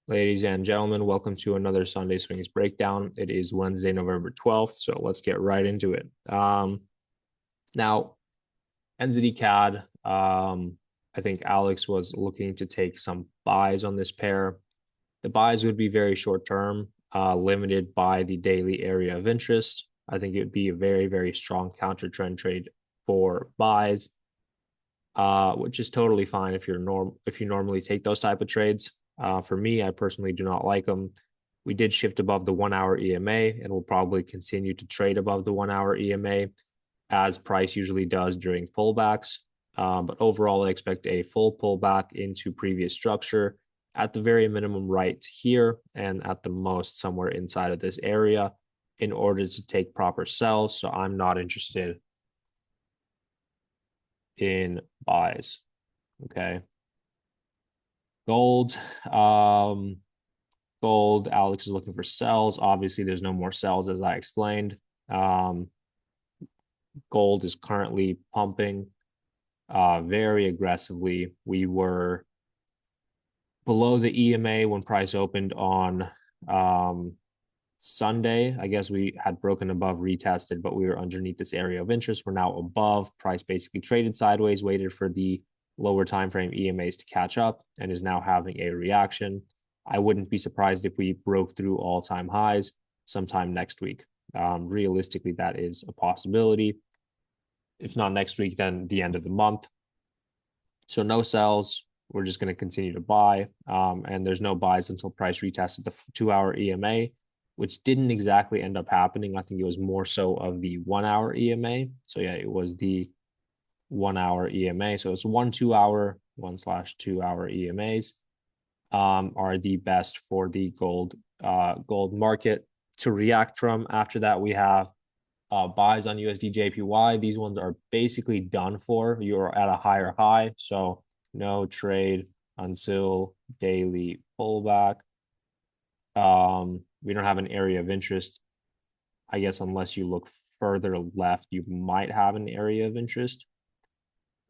Ladies and gentlemen, welcome to another Sunday Swings breakdown. It is Wednesday, November 12th, so let's get right into it. Now, NZD CAD, I think Alex was looking to take some buys on this pair. The buys would be very short term, limited by the daily area of interest. I think it would be a very, very strong counter trend trade for buys, which is totally fine if you normally take those type of trades. For me, I personally do not like them. We did shift above the 1 hour EMA and will probably continue to trade above the 1 hour EMA as price usually does during pullbacks. But overall, I expect a full pullback into previous structure at the very minimum right here and at the most somewhere inside of this area in order to take proper sells. So I'm not interested in buys. Okay. Gold. Gold, Alex is looking for sells. Obviously, there's no more sells as I explained. Gold is currently pumping very aggressively. We were below the EMA when price opened on Sunday. I guess we had broken above, retested, but we were underneath this area of interest. We're now above. Price basically traded sideways, waited for the lower time frame EMAs to catch up, and is now having a reaction. I wouldn't be surprised if we broke through all-time highs sometime next week. Realistically, that is a possibility. If not next week, then the end of the month. So no sells. We're just going to continue to buy. And there's no buys until price retested the 2 hour EMA, which didn't exactly end up happening. I think it was more so of the 1 hour EMA. So yeah, it was the 1 hour EMA. So it's 1 2 hour EMAs are the best for the gold market to react from. After that, we have buys on USD JPY. These ones are basically done for. You're at a higher high, so no trade until daily pullback. We don't have an area of interest. I guess unless you look further left, you might have an area of interest.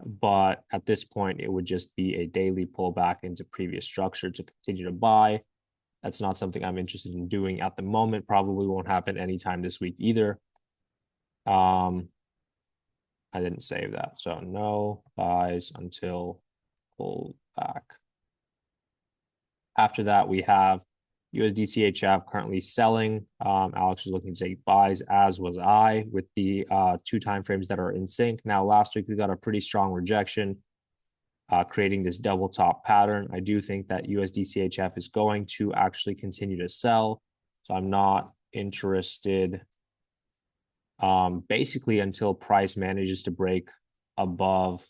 But at this point, it would just be a daily pullback into previous structure to continue to buy. That's not something I'm interested in doing at the moment. Probably won't happen anytime this week either. I didn't save that. So no buys until pullback. After that, we have USD CHF currently selling. Alex was looking to take buys, as was I, with the two timeframes that are in sync. Now, last week we got a pretty strong rejection, creating this double top pattern. I do think that USD CHF is going to actually continue to sell. So I'm not interested basically until price manages to break above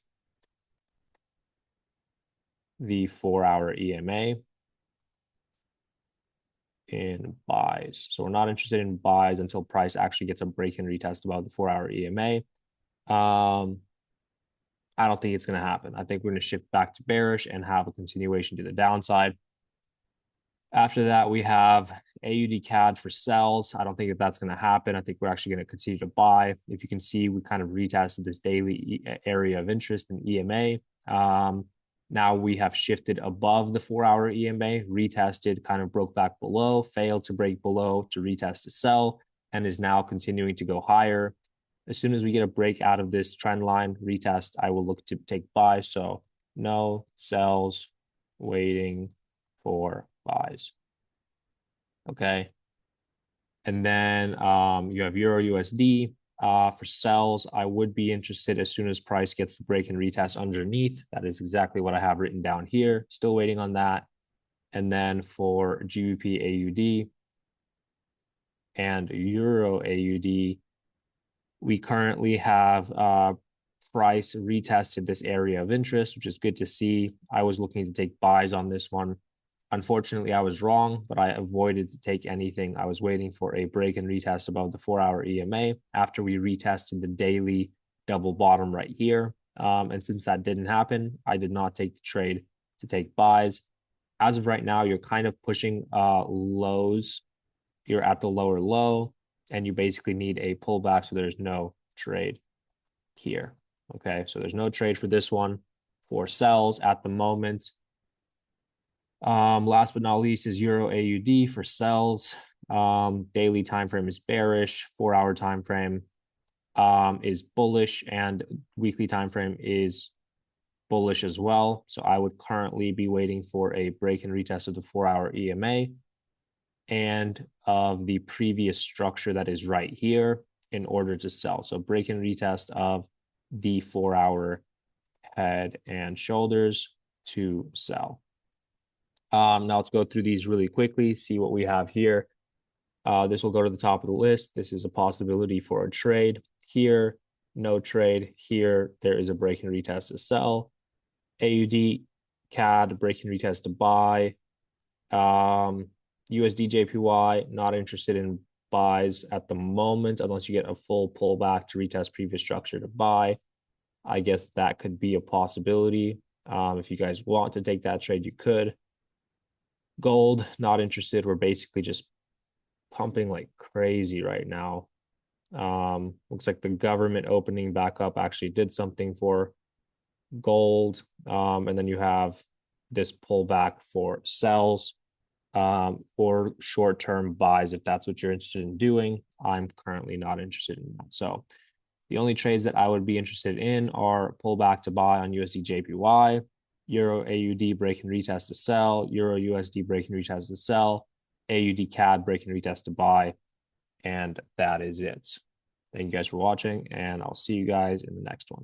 the 4 hour EMA in buys. So we're not interested in buys until price actually gets a break and retest above the 4 hour EMA. I don't think it's going to happen. I think we're going to shift back to bearish and have a continuation to the downside. After that, we have AUD CAD for sells. I don't think that that's going to happen. I think we're actually going to continue to buy. If you can see, we kind of retested this daily area of interest in EMA. Now we have shifted above the 4 hour EMA, retested, kind of broke back below, failed to break below to retest to sell, and is now continuing to go higher. As soon as we get a break out of this trend line retest, I will look to take buy. So no sells, waiting for buys. Okay. And then you have Euro USD. For sells, I would be interested as soon as price gets the break and retest underneath. That is exactly what I have written down here. Still waiting on that. And then for GBP AUD and Euro AUD, we currently have price retested this area of interest, which is good to see. I was looking to take buys on this one. Unfortunately, I was wrong, but I avoided to take anything. I was waiting for a break and retest above the 4 hour EMA after we retested the daily double bottom right here. And since that didn't happen, I did not take the trade to take buys. As of right now, you're kind of pushing lows. You're at the lower low, and you basically need a pullback, so there's no trade here. Okay, so there's no trade for this one. For sells at the moment, Last but not least is Euro AUD for sells. Daily time frame is bearish, 4-hour time frame is bullish, and weekly time frame is bullish as well. So I would currently be waiting for a break and retest of the 4-hour EMA and of the previous structure that is right here in order to sell. So break and retest of the 4-hour head and shoulders to sell. Now let's go through these really quickly, see what we have here. This will go to the top of the list. This is a possibility for a trade. Here, no trade. Here, there is a break and retest to sell. AUD, CAD, break and retest to buy. USD, JPY, not interested in buys at the moment unless you get a full pullback to retest previous structure to buy. I guess that could be a possibility. If you guys want to take that trade, you could. Gold, not interested. We're basically just pumping like crazy right now. Looks like the government opening back up actually did something for gold. And then you have this pullback for sells or short-term buys if that's what you're interested in doing. I'm currently not interested in that. So the only trades that I would be interested in are pullback to buy on USD JPY, Euro AUD break and retest to sell, Euro USD break and retest to sell, AUD CAD break and retest to buy. And that is it. Thank you guys for watching, and I'll see you guys in the next one.